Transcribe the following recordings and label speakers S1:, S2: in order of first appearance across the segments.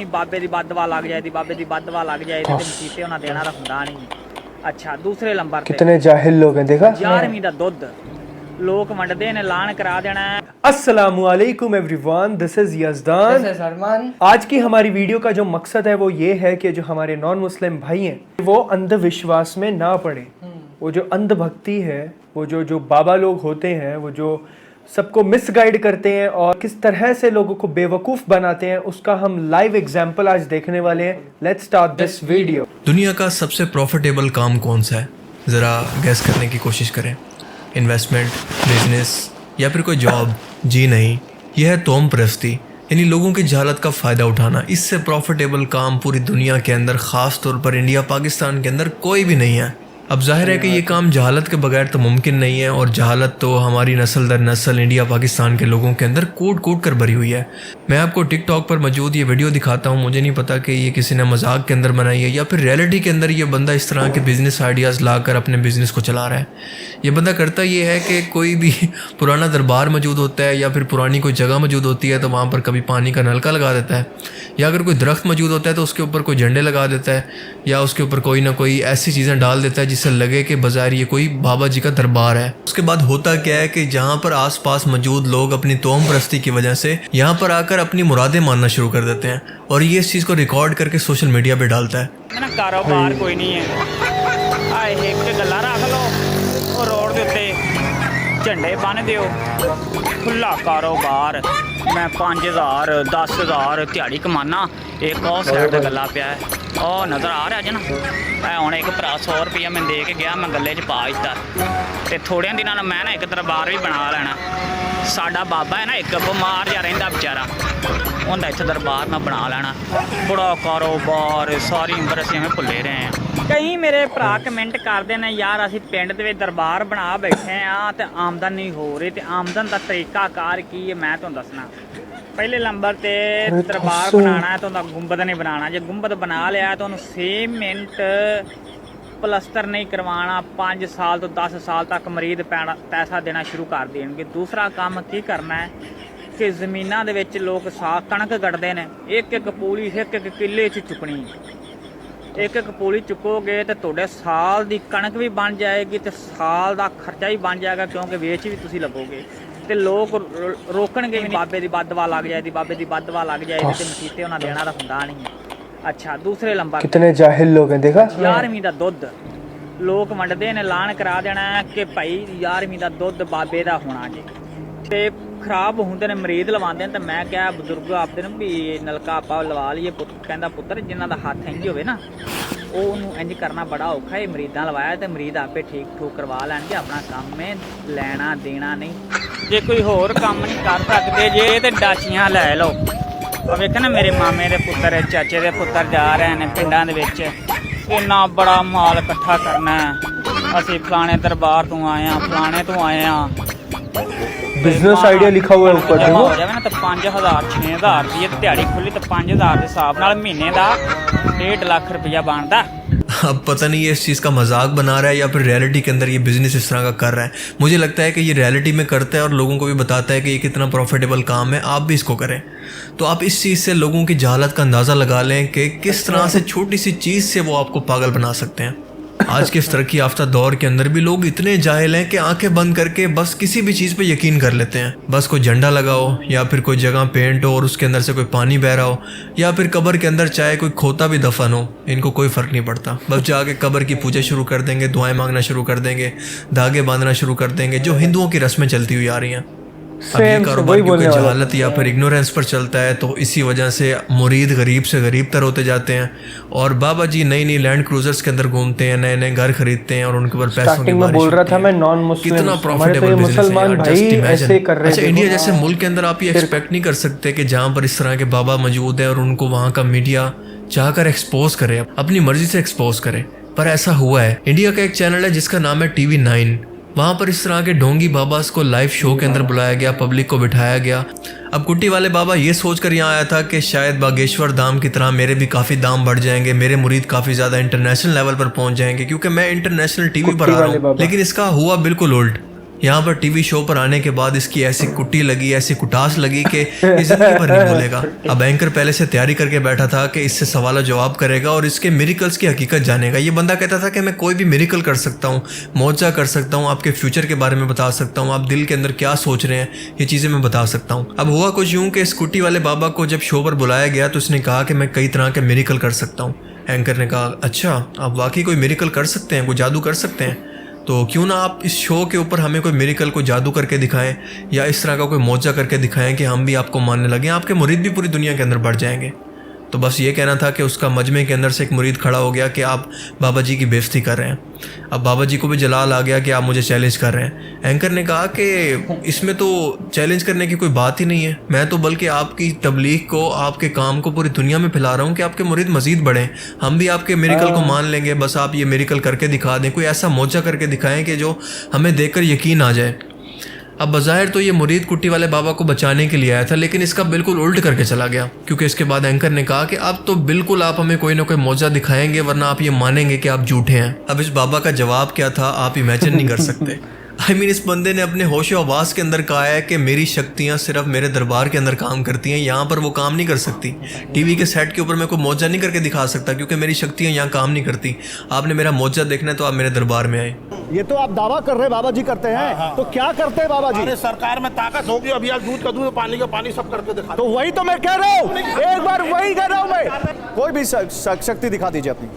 S1: बाबे दी बददुआ लग जाए, बाबे दी बददुआ लग जाए ते मसीते उन्हां देना दा हुंदा नहीं। अच्छा, दूसरे नंबर ते
S2: कितने जाहिल लोग हैं, देखा
S1: 11वीं दा दुध लोग वंडदे ने, ऐलान करा देना है।
S2: अस्सलामुअलैकुम एवरीवन, दिस इज यज़दान। आज की हमारी वीडियो का जो मकसद है वो ये है कि जो हमारे नॉन मुस्लिम भाई हैं वो अंधविश्वास में ना पड़े। वो जो अंधभक्ति है, वो जो बाबा लोग होते हैं, वो जो सबको मिसगाइड करते हैं और किस तरह से लोगों को बेवकूफ़ बनाते हैं, उसका हम लाइव एग्जाम्पल आज देखने वाले हैं। Let's start this video.
S3: दुनिया का सबसे प्रॉफिटेबल काम कौन सा है? ज़रा गैस करने की कोशिश करें। इन्वेस्टमेंट, बिजनेस या फिर कोई जॉब? जी नहीं, यह है तोम परस्ती, यानी लोगों की जहालत का फ़ायदा उठाना। इससे प्रॉफिटेबल काम पूरी दुनिया के अंदर, ख़ास तौर पर इंडिया पाकिस्तान के अंदर कोई भी नहीं है। अब जाहिर है कि ये काम जहालत के बगैर तो मुमकिन नहीं है, और जहालत तो हमारी नस्ल दर नस्ल इंडिया पाकिस्तान के लोगों के अंदर कूट कूट कर भरी हुई है। मैं आपको टिकटॉक पर मौजूद ये वीडियो दिखाता हूँ। मुझे नहीं पता कि ये किसी ने मजाक के अंदर बनाई है या फिर रियलिटी के अंदर ये बंदा इस तरह के बिज़नेस आइडियाज़ लाकर अपने बिज़नेस को चला रहा है। ये बंदा करता ये है कि कोई भी पुराना दरबार मौजूद होता है या फिर पुरानी कोई जगह मौजूद होती है तो वहाँ पर कभी पानी का नलका लगा देता है, या अगर कोई दरख्त मौजूद होता है तो उसके ऊपर कोई झंडे लगा देता है, या उसके ऊपर कोई ना कोई ऐसी चीज़ें डाल देता है जिससे लगे कि बाजार ये कोई बाबा जी का दरबार है। उसके बाद होता क्या है कि जहाँ पर आसपास मौजूद लोग अपनी तोम परस्ती की वजह से यहाँ पर आकर अपनी मुरादें मानना शुरू कर देते हैं, और ये इस चीज़ को रिकॉर्ड करके सोशल मीडिया पे डालता है।
S1: मेरा कारोबार कोई नहीं है। आए एक गल्ला रख लो और रोड के उत्ते झंडे बन दियो, खुला कारोबार। मैं 5000 10,000 दिहाड़ी कमाना। एक और साइड का गला पिया है, और नज़र आ रहा जना। मैं हूँ एक भरा 100 रुपया मैं दे के गया, मैं गले च पा दिता, तो थोड़े दिनों मैं ना एक दरबार भी बना लेना। साडा बाबा है ना, एक बमार जा रहा बेचारा, उन्हें इतना दरबार मैं बना लेना। बड़ा कारोबार, सारी उम्र असीं में भुले रहे हैं। कई मेरे भरा कमेंट करते हैं, यार असीं पिंड दे विच दरबार बना बैठे हाँ तो आमदन नहीं हो रही, तो आमदन का तरीकाकार की है मैं तुहानूं दसना। पहले नंबर ते दरबार बनाना है तो गुंबद नहीं बनाना। जो गुंबद बना लिया तो उन्होंने सीमेंट प्लस्तर नहीं करवाना। 5 साल तो 10 साल तक मरीद पैसा देना शुरू कर देंगे। दूसरा काम की करना है कि जमीनों के विच लोग साग कणक गढ़ते हैं, एक एक पूली एक एक किले च चुकनी। एक एक पूली चुकोगे तो तुहाडे साल की कणक भी बन जाएगी, तो साल का खर्चा भी बन जाएगा, क्योंकि वेच भी तुसीं लगोगे। तो लोग रोकणगे भी, बाबे दी बददुआ लग जाए, बाबे दी बददुआ लग जाए, तो मसीते उन्हां देना दा हुंदा नहीं। अच्छा, दूसरे नंबर
S2: कितने जाहिल लोग हैं, देखा
S1: 11वीं दा दुध लोग वंडदे ने, ऐलान करा देना कि भाई 11वीं दा दुध बाबे दा होना जी। ते खराब होंदे ने, मरीद लवांदे ने। तो मैं क्या बजुर्ग आपदे ने भी नलका आपां लवा लईए। कहंदा पुत्तर जिन्हां दा हत्थ इंज होवे ना, ਉਹਨੂੰ ਇੰਜ करना बड़ा औखा है। मरीदा लवाया तो मरीद आपे ठीक ठूक करवा लैणगे, अपना काम है, लैना देना नहीं। जे कोई होर काम नहीं कर सकते जे तो डाचियां लै लो। वेख ना मेरे मामे के पुत्तर, चाचे के पुत्तर जा रहे हैं पिंडां दे विच, इन्ना बड़ा माल इकट्ठा करना है। असीं फलाने दरबार तो आए हैं, फलाने तो आए हैं।
S2: बिजनेस आइडिया लिखा हुआ है ऊपर,
S1: हो जाए ना तो 5000 6000 रुपये दिहाड़ी खुली, तो 5000 के हिसाब नाल महीने का 1.5 लाख रुपया बनता।
S3: अब पता नहीं ये इस चीज़ का मजाक बना रहा है या फिर रियलिटी के अंदर ये बिज़नेस इस तरह का कर रहा है। मुझे लगता है कि ये रियलिटी में करता है और लोगों को भी बताता है कि ये कितना प्रॉफिटेबल काम है, आप भी इसको करें। तो आप इस चीज़ से लोगों की जहालत का अंदाज़ा लगा लें कि किस तरह से छोटी सी चीज़ से वो आपको पागल बना सकते हैं। आज के इस तरक्की याफ्ता दौर के अंदर भी लोग इतने जाहिल हैं कि आंखें बंद करके बस किसी भी चीज़ पे यकीन कर लेते हैं। बस कोई झंडा लगाओ, या फिर कोई जगह पेंट हो और उसके अंदर से कोई पानी बह रहा हो, या फिर कब्र के अंदर चाहे कोई खोता भी दफन हो, इनको कोई फ़र्क नहीं पड़ता। बस जाके कब्र की पूजा शुरू कर देंगे, दुआएं मांगना शुरू कर देंगे, धागे बांधना शुरू कर देंगे, जो हिंदुओं की रस्में चलती हुई आ रही हैं। अब ये कारोबार क्योंकि जहालत या फिर इग्नोरेंस पर चलता है, तो इसी वजह से मुरीद गरीब से गरीब तर होते जाते हैं, और बाबा जी नई नई लैंड क्रूजर्स के अंदर घूमते हैं, नए नए घर खरीदते हैं, और उनके ऊपर पैसों की बारिश
S2: बोल रहा था मैं नॉन मुस्लिम,
S3: कितना प्रॉफिटेबल बिजनेस है यार, जस्ट इमेजिन। अच्छा, इंडिया जैसे मुल्क के अंदर आप ये एक्सपेक्ट नहीं कर सकते कि जहाँ पर इस तरह के बाबा मौजूद है और उनको वहाँ का मीडिया चाहकर एक्सपोज करे, अपनी मर्जी से एक्सपोज करे, पर ऐसा हुआ है। इंडिया का एक चैनल है जिसका नाम है TV9, वहाँ पर इस तरह के ढोंगी बाबास को लाइव शो के अंदर बुलाया गया, पब्लिक को बिठाया गया। अब कुट्टी वाले बाबा ये सोचकर यहाँ आया था कि शायद बागेश्वर धाम की तरह मेरे भी काफ़ी दाम बढ़ जाएंगे, मेरे मुरीद काफ़ी ज़्यादा इंटरनेशनल लेवल पर पहुँच जाएंगे, क्योंकि मैं इंटरनेशनल TV पर आ रहा हूँ। लेकिन इसका हुआ बिल्कुल उल्ट। यहाँ पर टीवी शो पर आने के बाद इसकी ऐसी कुट्टी लगी, ऐसी कुटास लगी कि ये जिंदगी भर नहीं भूलेगा। अब एंकर पहले से तैयारी करके बैठा था कि इससे सवाल जवाब करेगा और इसके मिरेकल्स की हकीकत जानेगा। ये बंदा कहता था कि मैं कोई भी मिरेकल कर सकता हूँ, मौजा कर सकता हूँ, आपके फ्यूचर के बारे में बता सकता हूँ, आप दिल के अंदर क्या सोच रहे हैं ये चीज़ें मैं बता सकता हूँ। अब हुआ कुछ यूँ कि इस कुट्टी वाले बाबा को जब शो पर बुलाया गया तो उसने कहा कि मैं कई तरह के मिरेकल कर सकता हूँ। एंकर ने कहा अच्छा आप वाकई कोई मिरेकल कर सकते हैं, कोई जादू कर सकते हैं, तो क्यों ना आप इस शो के ऊपर हमें कोई मिरेकल को जादू करके दिखाएं या इस तरह का कोई मौजा करके दिखाएं कि हम भी आपको मानने लगें, आपके मुरीद भी पूरी दुनिया के अंदर बढ़ जाएंगे। तो बस ये कहना था कि उसका मजमे के अंदर से एक मुरीद खड़ा हो गया कि आप बाबा जी की बेइज्जती कर रहे हैं। अब बाबा जी को भी जलाल आ गया कि आप मुझे चैलेंज कर रहे हैं। एंकर ने कहा कि इसमें तो चैलेंज करने की कोई बात ही नहीं है, मैं तो बल्कि आपकी तबलीग को, आपके काम को पूरी दुनिया में फैला रहा हूँ कि आपके मुरीद मजीद बढ़ें, हम भी आपके मिरेकल को मान लेंगे, बस आप ये मिरेकल करके दिखा दें, कोई ऐसा मौजा करके दिखाएं कि जो हमें देखकर यकीन आ जाए। अब बज़ाहिर तो ये मुरीद कुट्टी वाले बाबा को बचाने के लिए आया था, लेकिन इसका बिल्कुल उल्ट करके चला गया, क्योंकि इसके बाद एंकर ने कहा कि अब तो बिल्कुल आप हमें कोई ना कोई मौजा दिखाएंगे वरना आप ये मानेंगे कि आप झूठे हैं। अब इस बाबा का जवाब क्या था आप इमेजिन नहीं कर सकते। इस बंदे ने अपने होशो आवाज़ के अंदर कहा है कि मेरी शक्तियाँ सिर्फ मेरे दरबार के अंदर काम करती हैं, यहाँ पर वो काम नहीं कर सकती। टीवी के सेट के ऊपर मैं कोई मौजा नहीं करके दिखा सकता क्योंकि मेरी शक्तियाँ यहाँ काम नहीं करती। आपने मेरा मौजा देखना है तो आप मेरे दरबार में आए।
S4: ये तो आप दावा कर रहे हैं बाबा जी करते हैं, तो क्या करते हैं बाबा जी?
S5: अरे सरकार में ताकत होगी, अभी आज दूध का दूध, पानी का पानी सब करके दिखा।
S4: तो वही तो मैं कह रहा हूँ, एक बार वही कह रहा हूँ मैं। कोई भी शक्ति दिखा दीजिए अपनी,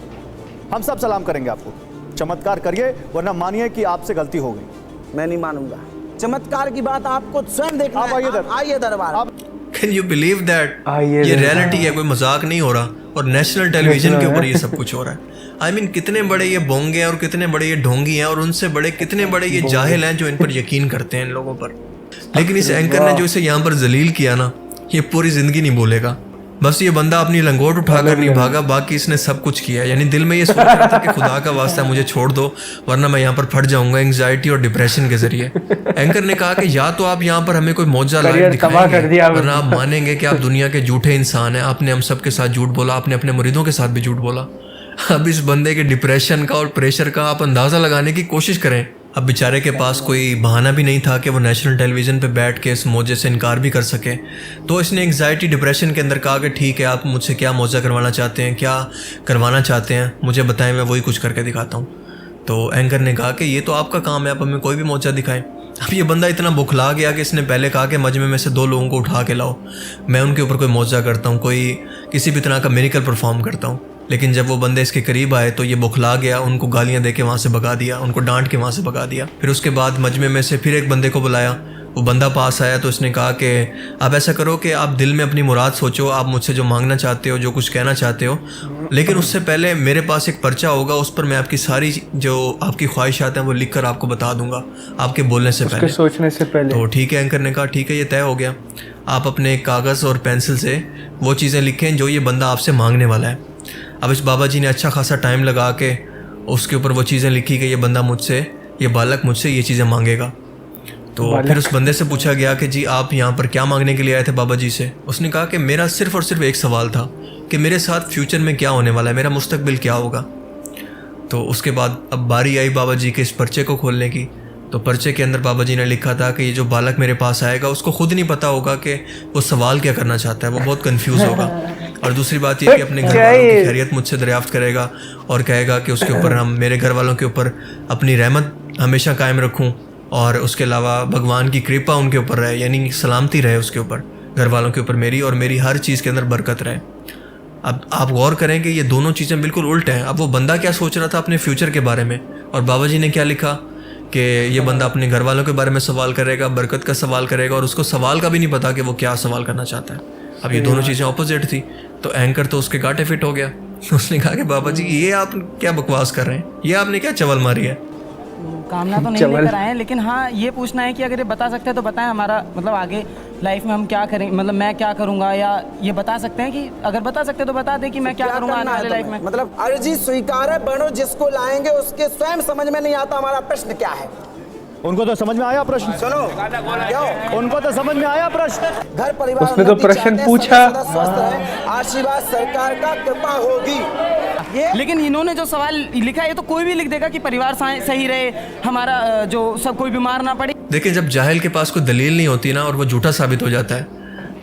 S4: हम सब सलाम करेंगे आपको। चमत्कार करिए वरना मानिए कि आपसे गलती हो गई।
S6: मैं नहीं मानूंगा, चमत्कार की बात आपको स्वयं देखना है। आइए दरबार।
S3: कैन यू बिलीव दैट ये रियलिटी है, कोई मजाक नहीं हो रहा, और नेशनल टेलीविजन के ऊपर ये सब कुछ हो रहा है। कितने बड़े ये बोंगे हैं और कितने बड़े ये ढोंगी हैं, और उनसे बड़े कितने बड़े ये जाहिल हैं जो इन पर यकीन करते हैं इन लोगों पर। लेकिन इस एंकर ने जो इसे यहाँ पर जलील किया ना, ये पूरी जिंदगी नहीं भूलेगा। बस ये बंदा अपनी लंगोट उठाकर नहीं भागा, बाकी इसने सब कुछ किया। यानी दिल में ये सोच रहा था कि खुदा का वास्ता मुझे छोड़ दो वरना मैं यहाँ पर फट जाऊंगा एंग्जाइटी और डिप्रेशन के जरिए। एंकर ने कहा कि या तो आप यहाँ पर हमें कोई मौजा लाइव दिखाएंगे वरना आप मानेंगे कि आप दुनिया के झूठे इंसान हैं, आपने हम सब के साथ झूठ बोला, आपने अपने मुरीदों के साथ भी झूठ बोला। अब इस बंदे के डिप्रेशन का और प्रेशर का आप अंदाज़ा लगाने की कोशिश करें। अब बेचारे के पास कोई बहाना भी नहीं था कि वो नेशनल टेलीविज़न पे बैठ के इस मौजे से इनकार भी कर सके। तो इसने एंग्जाइटी डिप्रेशन के अंदर कहा कि ठीक है, आप मुझसे क्या मौजा करवाना चाहते हैं, क्या करवाना चाहते हैं, मुझे बताएं, मैं वही कुछ करके दिखाता हूँ। तो एंकर ने कहा कि ये तो आपका काम है, आप हमें कोई भी मौजा दिखाएं। अब ये बंदा इतना बुखला गया कि इसने पहले कहा कि मजमे में से 2 लोगों को उठा के लाओ, मैं उनके ऊपर कोई मौजा करता हूँ, कोई किसी भी तरह का मिरेकल परफॉर्म करता हूँ। लेकिन जब वो बंदे इसके करीब आए तो ये बुखला गया, उनको गालियां दे के वहाँ से भगा दिया, उनको डांट के वहाँ से भगा दिया। फिर उसके बाद मजमे में से फिर एक बंदे को बुलाया, वो बंदा पास आया तो इसने कहा कि आप ऐसा करो कि आप दिल में अपनी मुराद सोचो, आप मुझसे जो मांगना चाहते हो, जो कुछ कहना चाहते हो, लेकिन उससे पहले मेरे पास एक पर्चा होगा, उस पर मैं आपकी सारी जो आपकी ख्वाहिशात हैं वो लिख कर आपको बता दूंगा आपके बोलने से पहले,
S2: सोचने से पहले।
S3: तो ठीक है। एंकर ने कहा ठीक है, ये तय हो गया। आप अपने कागज़ और पेंसिल से वो चीज़ें लिखें जो ये बंदा आपसे मांगने वाला है। अब इस बाबा जी ने अच्छा खासा टाइम लगा के उसके ऊपर वो चीज़ें लिखी कि ये बंदा मुझसे, ये बालक मुझसे ये चीज़ें मांगेगा। तो फिर उस बंदे से पूछा गया कि जी आप यहाँ पर क्या मांगने के लिए आए थे बाबा जी से। उसने कहा कि मेरा सिर्फ़ और सिर्फ एक सवाल था कि मेरे साथ फ्यूचर में क्या होने वाला है, मेरा मुस्तकबिल क्या होगा। तो उसके बाद अब बारी आई बाबा जी के इस पर्चे को खोलने की। तो पर्चे के अंदर बाबा जी ने लिखा था कि ये जो बालक मेरे पास आएगा उसको खुद नहीं पता होगा कि वो सवाल क्या करना चाहता है, वो बहुत कंफ्यूज होगा। और दूसरी बात ये कि अपने घर वालों की खैरियत मुझसे दरियाफ्त करेगा और कहेगा कि उसके ऊपर हम, मेरे घर वालों के ऊपर अपनी रहमत हमेशा कायम रखूं, और उसके अलावा भगवान की कृपा उनके ऊपर रहे, यानी सलामती रहे उसके ऊपर, घर वालों के ऊपर मेरी, और मेरी हर चीज़ के अंदर बरकत रहे। अब आप गौर करें कि ये दोनों चीज़ें बिल्कुल उल्ट हैं। अब वो बंदा क्या सोच रहा था अपने फ्यूचर के बारे में, और बाबा जी ने क्या लिखा कि ये बंदा अपने घर वालों के बारे में सवाल करेगा, बरकत का सवाल करेगा, और उसको सवाल का भी नहीं पता कि वो क्या सवाल करना चाहता है। अब ये दोनों चीज़ें ऑपोजिट थी, तो एंकर तो उसके गाटे फिट हो गया। उसने कहा कि बाबा जी ये आप क्या बकवास कर रहे हैं, ये आपने क्या चवल मारी है।
S6: कामना तो नहीं लेकर आए हैं, लेकिन हाँ ये पूछना है कि अगर ये बता सकते हैं तो बताएं, हमारा मतलब आगे लाइफ में हम क्या करें, मतलब मैं क्या करूँगा, या ये बता सकते हैं कि अगर बता सकते हैं तो बता दें कि मैं क्या करूँगा आने वाले लाइफ में।
S7: मतलब अर्जी स्वीकार है, बनो जिसको लाएंगे उसके स्वयं समझ में नहीं आता हमारा प्रश्न क्या है।
S4: उनको तो समझ में आया प्रश्न,
S7: सुनो क्यों,
S4: उनको तो समझ में आया प्रश्न।
S7: घर परिवार
S2: उसने तो प्रश्न पूछा,
S7: आशीर्वाद सरकार का कृपा होगी।
S6: लेकिन इन्होंने जो सवाल लिखा है ये तो कोई भी लिख देगा कि परिवार सही रहे, हमारा जो सब कोई बीमार ना पड़े।
S3: देखिए, जब जाहिल के पास कोई दलील नहीं होती ना और वो झूठा साबित हो जाता है,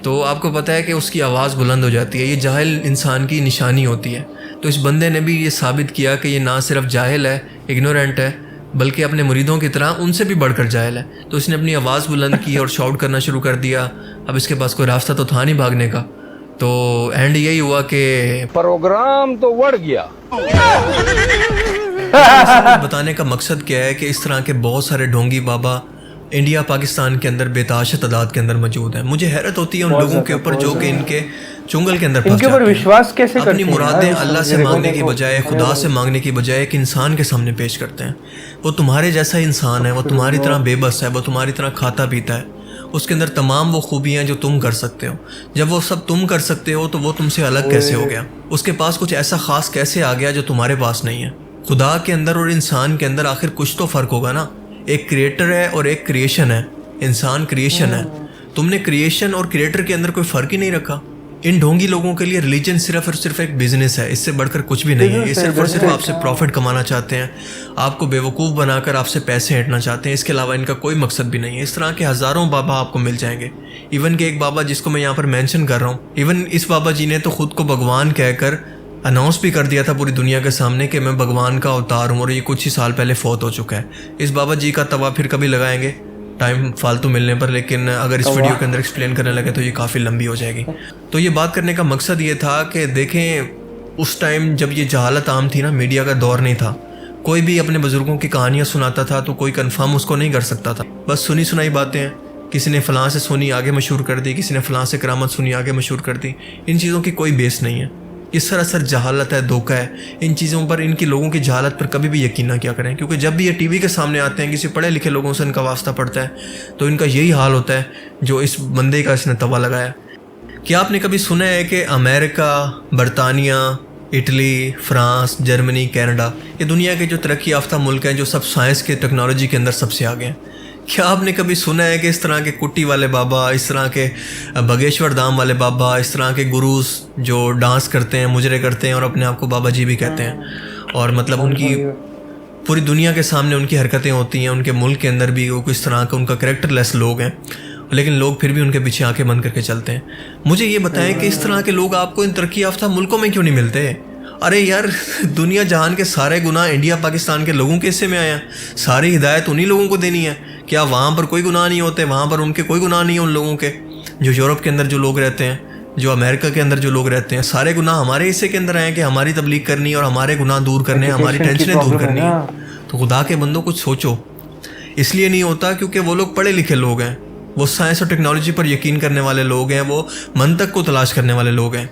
S3: तो आपको पता है कि उसकी आवाज़ बुलंद हो जाती है। ये जाहिल इंसान की निशानी होती है। तो इस बंदे ने भी ये साबित किया कि ये ना सिर्फ जाहिल है, इग्नोरेंट है, बल्कि अपने मुरीदों की तरह उनसे भी बढ़कर जाहिल है। तो इसने अपनी आवाज़ बुलंद की और शाउट करना शुरू कर दिया। अब इसके पास कोई रास्ता तो था नहीं भागने का। तो एंड यही हुआ कि
S8: प्रोग्राम तो बढ़ गया।
S3: बताने का मकसद क्या है कि इस तरह के बहुत सारे ढोंगी बाबा इंडिया पाकिस्तान के अंदर बेताशत तादाद के अंदर मौजूद है। मुझे हैरत होती है उन लोगों के ऊपर जो कि इनके चुंगल के अंदर फंस
S2: इनके ऊपर
S3: जाते हैं।
S2: विश्वास कैसे करते
S3: अपनी
S2: हैं
S3: मुरादें
S2: यार?
S3: अल्लाह से मांगने की बजाय, खुदा से मांगने की बजाय एक इंसान के सामने पेश करते हैं। वो तुम्हारे जैसा इंसान है, वो तुम्हारी तरह बेबस है, वो तुम्हारी तरह खाता पीता है। उसके अंदर तमाम वो खूबियाँ जो तुम कर सकते हो। जब वो सब तुम कर सकते हो तो वो तुमसे अलग कैसे हो गया? उसके पास कुछ ऐसा ख़ास कैसे आ गया जो तुम्हारे पास नहीं है? खुदा के अंदर और इंसान के अंदर आखिर कुछ तो फ़र्क होगा ना। एक क्रिएटर है और एक क्रिएशन है। इंसान क्रिएशन है। तुमने क्रिएशन और क्रिएटर के अंदर कोई फ़र्क ही नहीं रखा। इन ढोंगी लोगों के लिए रिलीजन सिर्फ और सिर्फ एक बिजनेस है, इससे बढ़कर कुछ भी नहीं है। ये सिर्फ और सिर्फ आपसे प्रॉफिट कमाना चाहते हैं, आपको बेवकूफ़ बनाकर आपसे पैसे हटना चाहते हैं। इसके अलावा इनका कोई मकसद भी नहीं है। इस तरह के हज़ारों बाबा आपको मिल जाएंगे। इवन के एक बाबा जिसको मैं यहाँ पर मेंशन कर रहा हूँ, इवन इस बाबा जी ने तो ख़ुद को भगवान कहकर अनाउंस भी कर दिया था पूरी दुनिया के सामने कि मैं भगवान का अवतार हूँ, और ये कुछ ही साल पहले फौत हो चुका है। इस बाबा जी का तवा फिर कभी लगाएंगे टाइम फालतू मिलने पर, लेकिन अगर इस वीडियो के अंदर एक्सप्लेन करने लगे तो ये काफ़ी लंबी हो जाएगी। तो ये बात करने का मकसद ये था कि देखें, उस टाइम जब ये जहालत आम थी ना, मीडिया का दौर नहीं था, कोई भी अपने बुज़ुर्गों की कहानियाँ सुनाता था तो कोई कंफर्म उसको नहीं कर सकता था। बस सुनी सुनाई बातें हैं, किसी ने फ़लाँ से सुनी आगे मशहूर कर दी, किसी ने फ़लाँ से करामत सुनी आगे मशहूर कर दी। इन चीज़ों की कोई बेस नहीं है। ये सरासर जहालत है, धोखा है। इन चीज़ों पर, इनकी लोगों की जहालत पर कभी भी यकीन ना किया करें, क्योंकि जब भी ये टीवी के सामने आते हैं, किसी पढ़े लिखे लोगों से इनका वास्ता पड़ता है, तो इनका यही हाल होता है जो इस बंदे का इसने तवा लगाया। क्या आपने कभी सुना है कि अमेरिका, बरतानिया, इटली, फ्रांस, जर्मनी, कनाडा, ये दुनिया के जो तरक्की याफ्ता मुल्क हैं, जो सब साइंस के टेक्नोलॉजी के अंदर सबसे आगे हैं? क्या आपने कभी सुना है कि इस तरह के कुट्टी वाले बाबा, इस तरह के बगेश्वर धाम वाले बाबा, इस तरह के गुरुस जो डांस करते हैं, मुजरे करते हैं और अपने आप को बाबा जी भी कहते हैं, और मतलब उनकी पूरी दुनिया के सामने उनकी हरकतें होती हैं, उनके मुल्क के अंदर भी वो किस तरह का, उनका कैरेक्टरलेस लोग हैं, लेकिन लोग फिर भी उनके पीछे आंखें बंद करके चलते हैं। मुझे ये बताएं कि इस तरह के लोग आपको इन तरक्की याफ्ता मुल्कों में क्यों नहीं मिलते? अरे यार, दुनिया जहान के सारे गुनाह इंडिया पाकिस्तान के लोगों के हिस्से में आया। सारी हिदायत उन्हीं लोगों को देनी है। क्या वहाँ पर कोई गुनाह नहीं होते? वहाँ पर उनके कोई गुनाह नहीं है उन लोगों के? जो यूरोप के अंदर जो लोग रहते हैं, जो अमेरिका के अंदर जो लोग रहते हैं, सारे गुनाह हमारे हिस्से के अंदर आए कि हमारी तबलीग करनी और हमारे गुनाह दूर करने, हमारी टेंशनें दूर करनी है। तो खुदा के बंदों कुछ सोचो। इसलिए नहीं होता क्योंकि वो लोग पढ़े लिखे लोग हैं, वो साइंस और टेक्नोलॉजी पर यकीन करने वाले लोग हैं, वो मंतक को तलाश करने वाले लोग हैं।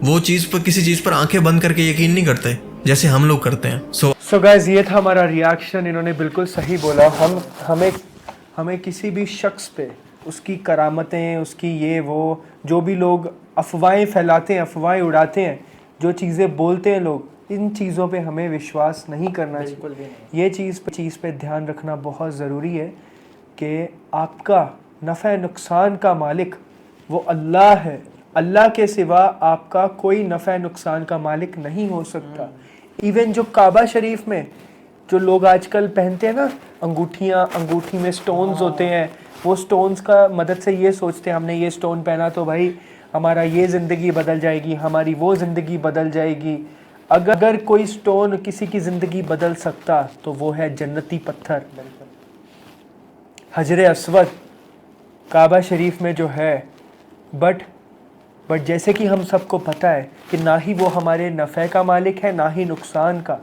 S3: वो चीज़ पर, किसी चीज़ पर आंखें बंद करके यकीन नहीं करते जैसे हम लोग करते हैं। सो
S2: गाइस, ये था हमारा रिएक्शन। इन्होंने बिल्कुल सही बोला। हमें किसी भी शख्स पे उसकी करामतें, उसकी ये वो जो भी लोग अफवाहें फैलाते हैं, अफवाहें उड़ाते हैं, जो चीज़ें बोलते हैं लोग, इन चीज़ों पे हमें विश्वास नहीं करना चाहिए। ये चीज़ पे ध्यान रखना बहुत ज़रूरी है कि आपका नफ़े नुकसान का मालिक वो अल्लाह है। अल्लाह के सिवा आपका कोई नफ़े नुकसान का मालिक नहीं हो सकता। इवन जो काबा शरीफ में जो लोग आजकल पहनते हैं ना अंगूठियाँ, अंगूठी में स्टोन्स होते हैं, वो स्टोन्स का मदद से ये सोचते हैं हमने ये स्टोन पहना तो भाई हमारा ये ज़िंदगी बदल जाएगी, हमारी वो ज़िंदगी बदल जाएगी। अगर कोई स्टोन किसी की ज़िंदगी बदल सकता तो वो है जन्नती पत्थर, हजर अस्वद काबा शरीफ में जो है। बट जैसे कि हम सबको पता है कि ना ही वो हमारे नफ़े का मालिक है, ना ही नुकसान का।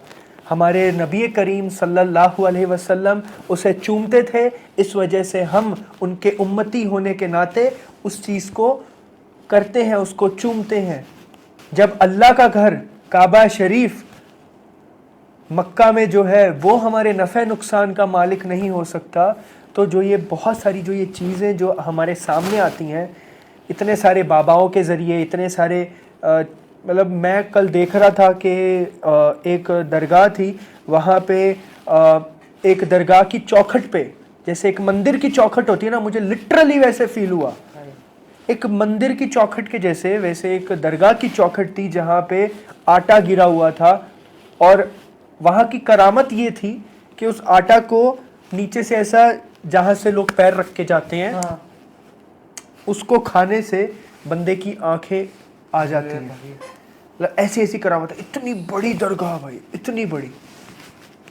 S2: हमारे नबी करीम सल्लल्लाहु अलैहि वसल्लम उसे चूमते थे, इस वजह से हम उनके उम्मती होने के नाते उस चीज़ को करते हैं, उसको चूमते हैं। जब अल्लाह का घर काबा शरीफ मक्का में जो है वो हमारे नफ़े नुकसान का मालिक नहीं हो सकता, तो जो ये बहुत सारी जो ये चीज़ें जो हमारे सामने आती हैं, इतने सारे बाबाओं के ज़रिए, इतने सारे मतलब मैं कल देख रहा था कि एक दरगाह थी, वहाँ पे एक दरगाह की चौखट पे, जैसे एक मंदिर की चौखट होती है ना, मुझे लिटरली वैसे फील हुआ, एक मंदिर की चौखट के जैसे वैसे एक दरगाह की चौखट थी जहाँ पे आटा गिरा हुआ था। और वहाँ की करामत ये थी कि उस आटा को नीचे से ऐसा जहाँ से लोग पैर रख के जाते हैं, उसको खाने से बंदे की आंखें आ जाती हैं। मतलब ऐसी ऐसी करामत है, इतनी बड़ी दरगाह भाई, इतनी बड़ी।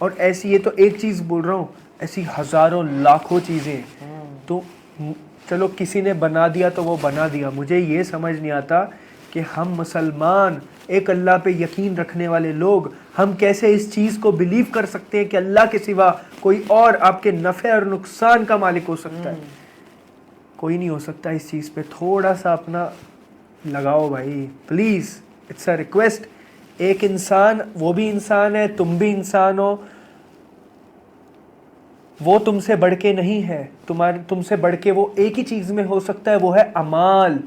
S2: और ऐसी, ये तो एक चीज़ बोल रहा हूँ, ऐसी हज़ारों लाखों चीज़ें। तो चलो किसी ने बना दिया तो वो बना दिया, मुझे ये समझ नहीं आता कि हम मुसलमान, एक अल्लाह पे यकीन रखने वाले लोग, हम कैसे इस चीज़ को बिलीव कर सकते हैं कि अल्लाह के सिवा कोई और आपके नफ़े और नुकसान का मालिक हो सकता है। कोई नहीं हो सकता। इस चीज़ पे थोड़ा सा अपना लगाओ भाई, प्लीज़, इट्स अ रिक्वेस्ट। एक इंसान, वो भी इंसान है, तुम भी इंसान हो, वो तुमसे बढ़ के नहीं है, तुमसे बढ़ के वो एक ही चीज़ में हो सकता है, वो है अमाल।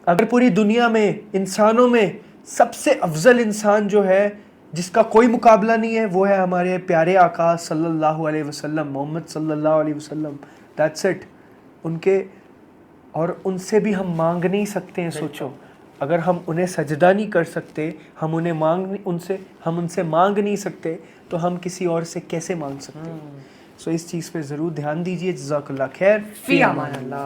S2: अगर पूरी दुनिया में इंसानों में सबसे अफजल इंसान जो है, जिसका कोई मुकाबला नहीं है, वो है हमारे प्यारे आका सल्लल्लाहु अलैहि वसल्लम, मोहम्मद सल्लल्लाहु अलैहि वसल्लम। That's it. उनके, और उनसे भी हम मांग नहीं सकते हैं। सोचो, अगर हम उन्हें सजदा नहीं कर सकते, हम उनसे मांग नहीं सकते, तो हम किसी और से कैसे मांग सकते हैं? सो इस चीज़ पे ज़रूर ध्यान दीजिए। जज़ाकल्लाह खैर, फ़ी अमान अल्लाह।